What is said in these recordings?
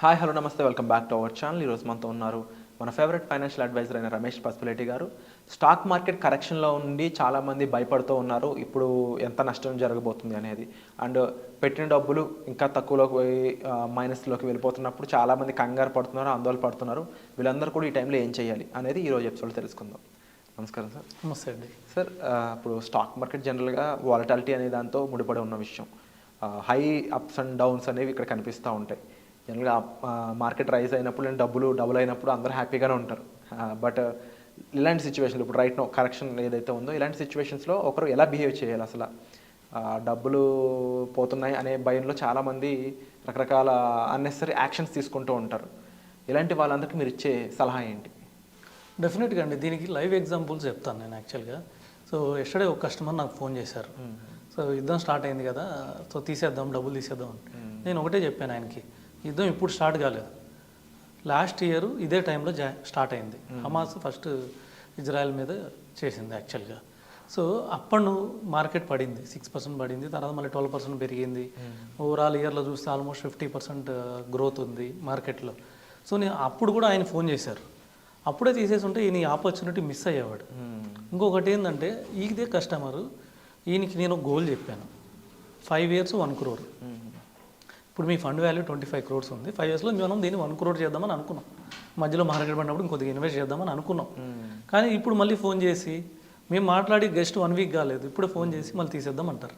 Hi hello నమస్తే, welcome back to our channel. ఈరోజు మనతో ఉన్నారు మన ఫేవరెట్ ఫైనాన్షియల్ అడ్వైజర్ అయిన రమేష్ పసుపులేటి గారు. స్టాక్ మార్కెట్ కరెక్షన్లో ఉండి చాలామంది భయపడుతూ ఉన్నారు, ఇప్పుడు ఎంత నష్టం జరగబోతుంది అనేది. అండ్ పెట్టిన డబ్బులు ఇంకా తక్కువలోకి పోయి మైనస్లోకి వెళ్ళిపోతున్నప్పుడు చాలామంది కంగారు పడుతున్నారు, ఆందోళన పడుతున్నారు. వీళ్ళందరూ కూడా ఈ టైంలో ఏం చేయాలి అనేది ఈరోజు ఎపిసోడ్ తెలుసుకుందాం. నమస్కారం సార్. నమస్తే అండి. సార్, ఇప్పుడు స్టాక్ మార్కెట్ జనరల్గా వాలటాలిటీ అనే దాంతో ముడిపడి ఉన్న విషయం. హై అప్స్ అండ్ డౌన్స్ అనేవి ఇక్కడ కనిపిస్తూ ఉంటాయి. జనరల్గా మార్కెట్ రైజ్ అయినప్పుడు నేను డబ్బులు డబుల్ అయినప్పుడు అందరూ హ్యాపీగానే ఉంటారు. బట్ ఇలాంటి సిచ్యువేషన్లో ఇప్పుడు రైట్ నో కరెక్షన్ ఏదైతే ఉందో ఇలాంటి సిచ్యువేషన్స్లో ఒకరు ఎలా బిహేవ్ చేయాలి అసలు? డబ్బులు పోతున్నాయి అనే భయంలో చాలామంది రకరకాల అన్నెసరీ యాక్షన్స్ తీసుకుంటూ ఉంటారు. ఇలాంటి వాళ్ళందరికీ మీరు ఇచ్చే సలహా ఏంటి? డెఫినెట్గా అండి, దీనికి లైవ్ ఎగ్జాంపుల్స్ చెప్తాను నేను యాక్చువల్గా. సో ఎస్టర్డే ఒక కస్టమర్ నాకు ఫోన్ చేశారు. సో యుద్ధం స్టార్ట్ అయింది కదా, సో తీసేద్దాం, డబ్బులు తీసేద్దాం. నేను ఒకటే చెప్పాను ఆయనకి, యుద్ధం ఇప్పుడు స్టార్ట్ కాలేదు, లాస్ట్ ఇయర్ ఇదే టైంలో స్టార్ట్ అయింది. హమాస్ ఫస్ట్ ఇజ్రాయెల్ మీద చేసింది యాక్చువల్గా. సో అప్పుడు మార్కెట్ పడింది, 6% పడింది, తర్వాత మళ్ళీ 12% పెరిగింది. ఓవరాల్ ఇయర్లో చూస్తే ఆల్మోస్ట్ 50% గ్రోత్ ఉంది మార్కెట్లో. సో నేను అప్పుడు కూడా ఆయన ఫోన్ చేశారు, అప్పుడే తీసేసి ఉంటే ఈయన ఆపర్చునిటీ మిస్ అయ్యేవాడు. ఇంకొకటి ఏంటంటే, ఇదే కస్టమరు, ఈయనకి నేను గోల్ చెప్పాను, 5 years 1 crore. ఇప్పుడు మీ ఫండ్ వాల్యూ 25 crores ఉంది, 5 yearsలో మనం దీన్ని 1 crore చేద్దామని అనుకున్నాం. మధ్యలో మార్కెట్ పడినప్పుడు ఇంకొద్దిగా ఇన్వెస్ట్ చేద్దామని అనుకున్నాం. కానీ ఇప్పుడు మళ్ళీ ఫోన్ చేసి, మేము మాట్లాడి జస్ట్ 1 week కాలేదు, ఇప్పుడు ఫోన్ చేసి మళ్ళీ తీసేద్దాం అంటారు.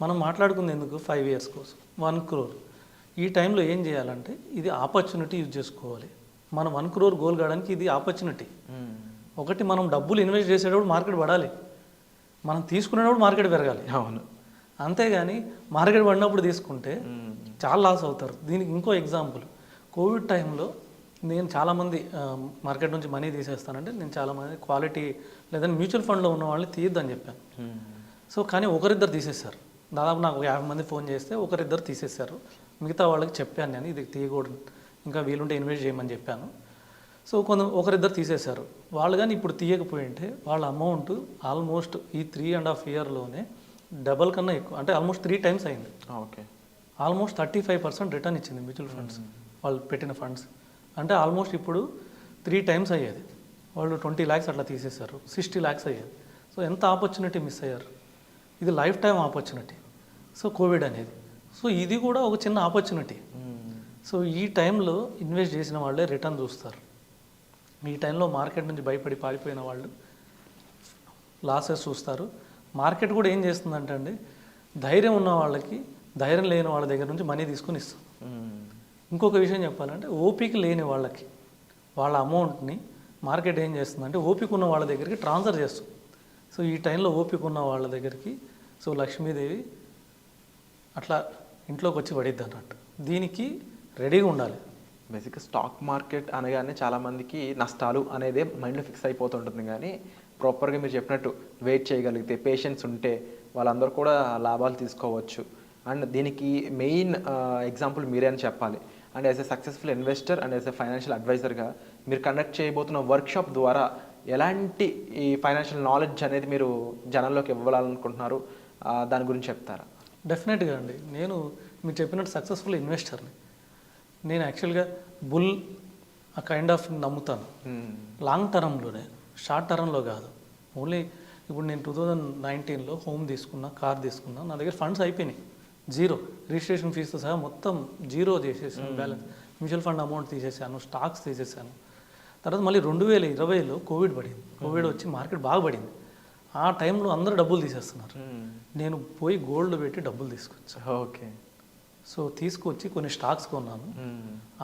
మనం మాట్లాడుకుంది ఎందుకు? 5 years కోసం 1 crore. ఈ టైంలో ఏం చేయాలంటే, ఇది ఆపర్చునిటీ యూజ్ చేసుకోవాలి. మనం 1 crore గోల్ కావడానికి ఇది ఆపర్చునిటీ. ఒకటి, మనం డబ్బులు ఇన్వెస్ట్ చేసేటప్పుడు మార్కెట్ పడాలి, మనం తీసుకునేటప్పుడు మార్కెట్ పెరగాలి. అవును. అంతేగాని మార్కెట్ పడినప్పుడు తీసుకుంటే చాలా లాస్ అవుతారు. దీనికి ఇంకో ఎగ్జాంపుల్, కోవిడ్ టైంలో నేను చాలామంది మార్కెట్ నుంచి మనీ తీసేస్తానంటే, నేను చాలామంది క్వాలిటీ లేదంటే మ్యూచువల్ ఫండ్లో ఉన్న వాళ్ళని తీయద్దని చెప్పాను. సో కానీ ఒకరిద్దరు తీసేశారు. దాదాపు నాకు 50 మంది ఫోన్ చేస్తే ఒకరిద్దరు తీసేశారు. మిగతా వాళ్ళకి చెప్పాను నేను, ఇది తీయకూడదు, ఇంకా వీలుంటే ఇన్వెస్ట్ చేయమని చెప్పాను. సో ఒకరిద్దరు తీసేశారు. వాళ్ళు కానీ ఇప్పుడు తీయకపోయి ఉంటే వాళ్ళ అమౌంట్ ఆల్మోస్ట్ ఈ 3.5 yearsలోనే డబల్ కన్నా ఎక్కువ, అంటే ఆల్మోస్ట్ 3 times అయింది. ఓకే. ఆల్మోస్ట్ 35% రిటర్న్ ఇచ్చింది మ్యూచువల్ ఫండ్స్, వాళ్ళు పెట్టిన ఫండ్స్. అంటే ఆల్మోస్ట్ ఇప్పుడు 3 times అయ్యేది. వాళ్ళు 20 lakhs అట్లా తీసేశారు, 60 lakhs అయ్యేది. సో ఎంత ఆపర్చునిటీ మిస్ అయ్యారు. ఇది life time opportunity. So Covid అనేది, సో ఇది కూడా ఒక చిన్న ఆపర్చునిటీ. సో ఈ టైంలో ఇన్వెస్ట్ చేసిన వాళ్ళే రిటర్న్ చూస్తారు. ఈ టైంలో మార్కెట్ నుంచి భయపడి పారిపోయిన వాళ్ళు లాసెస్ చూస్తారు. మార్కెట్ కూడా ఏం చేస్తుందంటే అండి, ధైర్యం ఉన్న వాళ్ళకి ధైర్యం లేని వాళ్ళ దగ్గర నుంచి మనీ తీసుకుని ఇస్తాం. ఇంకొక విషయం చెప్పాలంటే, ఓపిక లేని వాళ్ళకి వాళ్ళ అమౌంట్ని మార్కెట్ ఏం చేస్తుందంటే, ఓపిక ఉన్న వాళ్ళ దగ్గరికి ట్రాన్స్ఫర్ చేస్తుంది. సో ఈ టైంలో ఓపిక ఉన్న వాళ్ళ దగ్గరికి సో లక్ష్మీదేవి అట్లా ఇంట్లోకి వచ్చి పడిద్ది అన్నట్టు. దీనికి రెడీగా ఉండాలి. బేసిక్గా స్టాక్ మార్కెట్ అనగానే చాలామందికి నష్టాలు అనేదే మైండ్లో ఫిక్స్ అయిపోతుంటుంది. కానీ ప్రాపర్గా మీరు చెప్పినట్టు వెయిట్ చేయగలిగితే, పేషెన్స్ ఉంటే వాళ్ళందరూ కూడా లాభాలు తీసుకోవచ్చు. అండ్ దీనికి మెయిన్ ఎగ్జాంపుల్ మీరే అని చెప్పాలి. And as a successful investor and as a financial అడ్వైజర్గా మీరు కండక్ట్ చేయబోతున్న వర్క్షాప్ ద్వారా ఎలాంటి ఈ ఫైనాన్షియల్ నాలెడ్జ్ అనేది మీరు జనంలోకి ఇవ్వాలనుకుంటున్నారు, దాని గురించి చెప్తారా? డెఫినెట్గా అండి, నేను మీరు చెప్పినట్టు సక్సెస్ఫుల్ ఇన్వెస్టర్ని. నేను యాక్చువల్గా బుల్ ఆ కైండ్ ఆఫ్ నమ్ముతాను, లాంగ్ టర్మ్లోనే, షార్ట్ టర్మ్లో కాదు. ఓన్లీ ఇప్పుడు నేను 2019లో హోమ్ తీసుకున్నా, కార్ తీసుకున్నా, నా దగ్గర ఫండ్స్ అయిపోయినాయి, జీరో, రిజిస్ట్రేషన్ ఫీజుతో సహా మొత్తం జీరో చేసేసాను, బ్యాలెన్స్. మ్యూచువల్ ఫండ్ అమౌంట్ తీసేసాను, స్టాక్స్ తీసేసాను. తర్వాత మళ్ళీ 2020లో కోవిడ్ పడింది. కోవిడ్ వచ్చి మార్కెట్ బాగా పడింది. ఆ టైంలో అందరూ డబ్బులు తీసేస్తున్నారు. నేను పోయి గోల్డ్ పెట్టి డబ్బులు తీసుకొచ్చాను. ఓకే. సో తీసుకొచ్చి కొన్ని స్టాక్స్ కొన్నాను.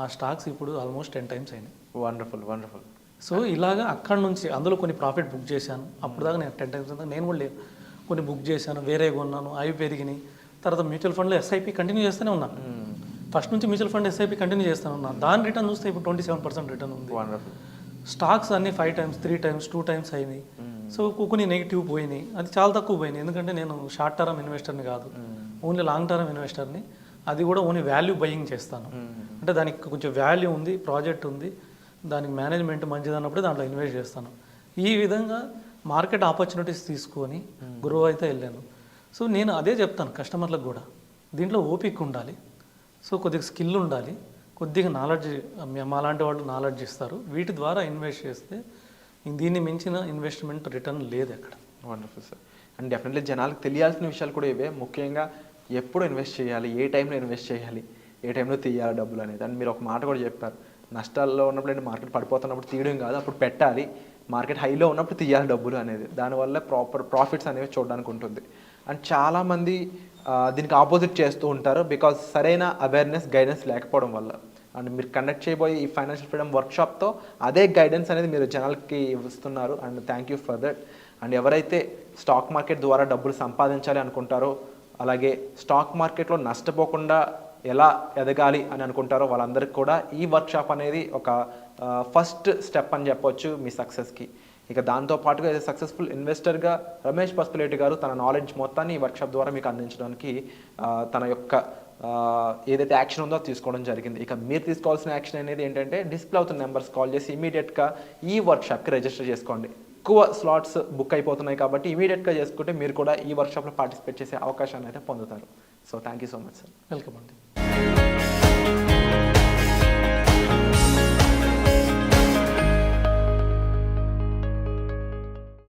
ఆ స్టాక్స్ ఇప్పుడు ఆల్మోస్ట్ 10 times అయినాయి. Wonderful wonderful. సో ఇలాగా అక్కడ నుంచి అందులో కొన్ని ప్రాఫిట్ బుక్ చేశాను. అప్పుడు దాకా నేను 10 times నేను కూడా లేదు, కొన్ని బుక్ చేశాను, వేరే కొన్నాను, అవి పెరిగినాయి. తర్వాత మ్యూచువల్ ఫండ్లో ఎస్ఐపి కంటిన్యూ చేస్తూనే ఉన్నాను. ఫస్ట్ నుంచి మ్యూచువల్ ఫండ్ ఎస్ఐపి కంటిన్యూ చేస్తూనే ఉన్నాను. దాని రిటర్న్ చూస్తే ఇప్పుడు 27% రిటర్న్ ఉంది. స్టాక్స్ అన్ని 5 times 3 times 2 times అయినాయి. సో కొన్ని నెగిటివ్ పోయినాయి, అది చాలా తక్కువ పోయినాయి. ఎందుకంటే నేను షార్ట్ టర్మ్ ఇన్వెస్టర్ని కాదు, ఓన్లీ లాంగ్ టర్మ్ ఇన్వెస్టర్ని. అది కూడా ఓన్లీ వాల్యూ బయింగ్ చేస్తాను. అంటే దానికి కొంచెం వాల్యూ ఉంది, ప్రాజెక్ట్ ఉంది, దానికి మేనేజ్మెంట్ మంచిది అన్నప్పుడే దాంట్లో ఇన్వెస్ట్ చేస్తాను. ఈ విధంగా మార్కెట్ ఆపర్చునిటీస్ తీసుకొని గ్రో అయితే వెళ్ళాను. సో నేను అదే చెప్తాను కస్టమర్లకు కూడా, దీంట్లో ఓపిక ఉండాలి, సో కొద్దిగా స్కిల్ ఉండాలి, కొద్దిగా నాలెడ్జ్ మాలాంటి వాళ్ళు నాలెడ్జ్ ఇస్తారు. వీటి ద్వారా ఇన్వెస్ట్ చేస్తే దీన్ని మించిన ఇన్వెస్ట్మెంట్ రిటర్న్ లేదు ఎక్కడ. Wonderful sir. అండ్ డెఫినెట్లీ జనాలకు తెలియాల్సిన విషయాలు కూడా ఇవే. ముఖ్యంగా ఎప్పుడు ఇన్వెస్ట్ చేయాలి, ఏ టైంలో ఇన్వెస్ట్ చేయాలి, ఏ టైంలో తీయాలి డబ్బులు అనేది. అండ్ మీరు ఒక మాట కూడా చెప్పారు, నష్టాల్లో ఉన్నప్పుడు అంటే మార్కెట్ పడిపోతున్నప్పుడు తీయడం కాదు, అప్పుడు పెట్టాలి, మార్కెట్ హైలో ఉన్నప్పుడు తీయాలి డబ్బులు అనేది. దానివల్ల ప్రాఫిట్స్ అనేవి చూడడానికి ఉంటుంది. అండ్ చాలామంది దీనికి ఆపోజిట్ చేస్తూ ఉంటారు, బికాజ్ సరైన అవేర్నెస్ గైడెన్స్ లేకపోవడం వల్ల. అండ్ మీరు కండక్ట్ చేయబోయే ఈ ఫైనాన్షియల్ ఫ్రీడమ్ వర్క్షాప్తో అదే గైడెన్స్ అనేది మీరు జనాలకి ఇస్తున్నారు. And thank you for that. And ఎవరైతే స్టాక్ మార్కెట్ ద్వారా డబ్బులు సంపాదించాలి అనుకుంటారో, అలాగే స్టాక్ మార్కెట్లో నష్టపోకుండా ఎలా ఎదగాలి అని అనుకుంటారో వాళ్ళందరికీ కూడా ఈ వర్క్షాప్ అనేది ఒక ఫస్ట్ స్టెప్ అని చెప్పొచ్చు మీ సక్సెస్కి. ఇక దాంతోపాటుగా సక్సెస్ఫుల్ ఇన్వెస్టర్గా రమేష్ పసుపులేటి గారు తన నాలెడ్జ్ మొత్తాన్ని ఈ వర్క్షాప్ ద్వారా మీకు అందించడానికి తన యొక్క ఏదైతే యాక్షన్ ఉందో తీసుకోవడం జరిగింది. ఇక మీరు తీసుకోవాల్సిన యాక్షన్ అనేది ఏంటంటే, డిస్ప్లే అవుతున్న నెంబర్స్ కాల్ చేసి ఇమీడియట్గా ఈ వర్క్షాప్కి రిజిస్టర్ చేసుకోండి. ఎక్కువ స్లాట్స్ బుక్ అయిపోతున్నాయి కాబట్టి ఇమీడియట్గా చేసుకుంటే మీరు కూడా ఈ వర్క్షాప్లో పార్టిసిపేట్ చేసే అవకాశాన్ని అయితే పొందుతారు. So thank you so much sir. Welcome అండి.